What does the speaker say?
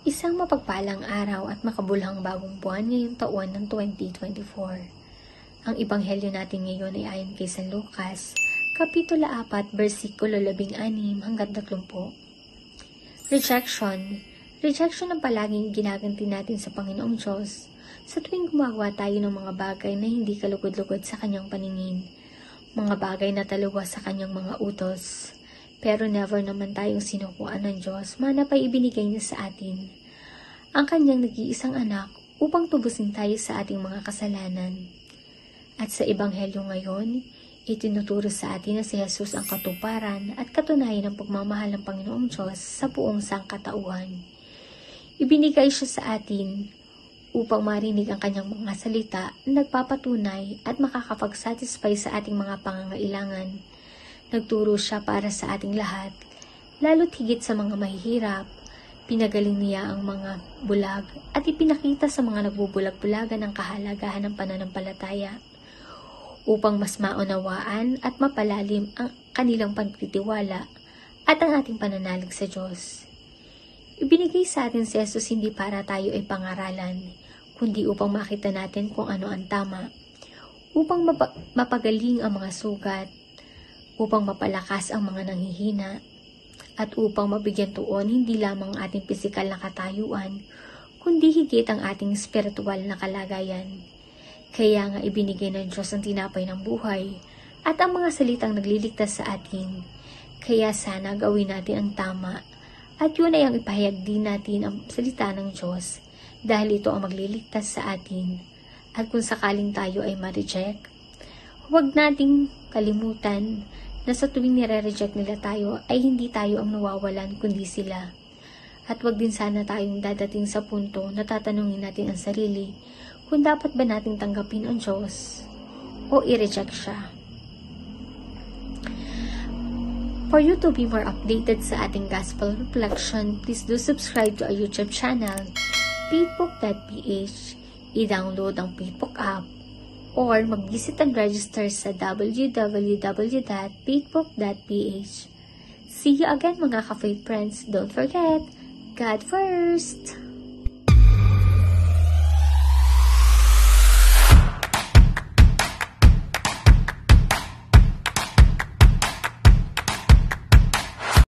Isang mapagpalang araw at makabuluhang bagong buwan ngayong taon ng 2024. Ang ebanghelyo natin ngayon ay ayon kay San Lucas, Kapitulo 4, versikulo 16 hanggang 30. Rejection. Rejection ang palaging ginaganti natin sa Panginoong Diyos sa tuwing gumagawa tayo ng mga bagay na hindi kalugod-lugod sa kanyang paningin, mga bagay na taliwas sa kanyang mga utos. Pero never naman tayong sinukuan ng Diyos, manap ay ibinigay niya sa atin ang kanyang nag-iisang anak upang tubusin tayo sa ating mga kasalanan. At sa ebanghelyo ngayon, itinuturo sa atin na si Jesus ang katuparan at katunayan ng pagmamahal ng Panginoong Diyos sa buong sangkatauhan. Ibinigay siya sa atin upang marinig ang kanyang mga salita na nagpapatunay at makakapag-satisfy sa ating mga pangangailangan. Nagturo siya para sa ating lahat, lalo't higit sa mga mahihirap. Pinagaling niya ang mga bulag at ipinakita sa mga nagbubulag-bulagan ang kahalagahan ng pananampalataya upang mas maunawaan at mapalalim ang kanilang pagtitiwala at ang ating pananalig sa Diyos. Ibinigay sa atin si Jesus hindi para tayo ay pangaralan, kundi upang makita natin kung ano ang tama, upang mapagaling ang mga sugat, upang mapalakas ang mga nanghihina, at upang mabigyan tuon hindi lamang ang ating pisikal na katayuan, kundi higit ang ating spiritual na kalagayan. Kaya nga ibinigay ng Diyos ang tinapay ng buhay at ang mga salitang nagliligtas sa atin. Kaya sana gawin natin ang tama at yun ay ang ipahayag din natin ang salita ng Diyos dahil ito ang magliligtas sa atin. At kung sakaling tayo ay ma-reject, huwag nating kalimutan na sa tuwing nire-reject nila tayo ay hindi tayo ang nawawalan kundi sila. At wag din sana tayong dadating sa punto na tatanungin natin ang sarili kung dapat ba nating tanggapin ang Diyos o i-reject siya. For you to be more updated sa ating gospel reflection, please do subscribe to our YouTube channel, faithbook.ph. I-download ang Faithbook app or mag-visit and register sa www.faithbook.ph. See you again mga ka-faith friends. Don't forget, God first!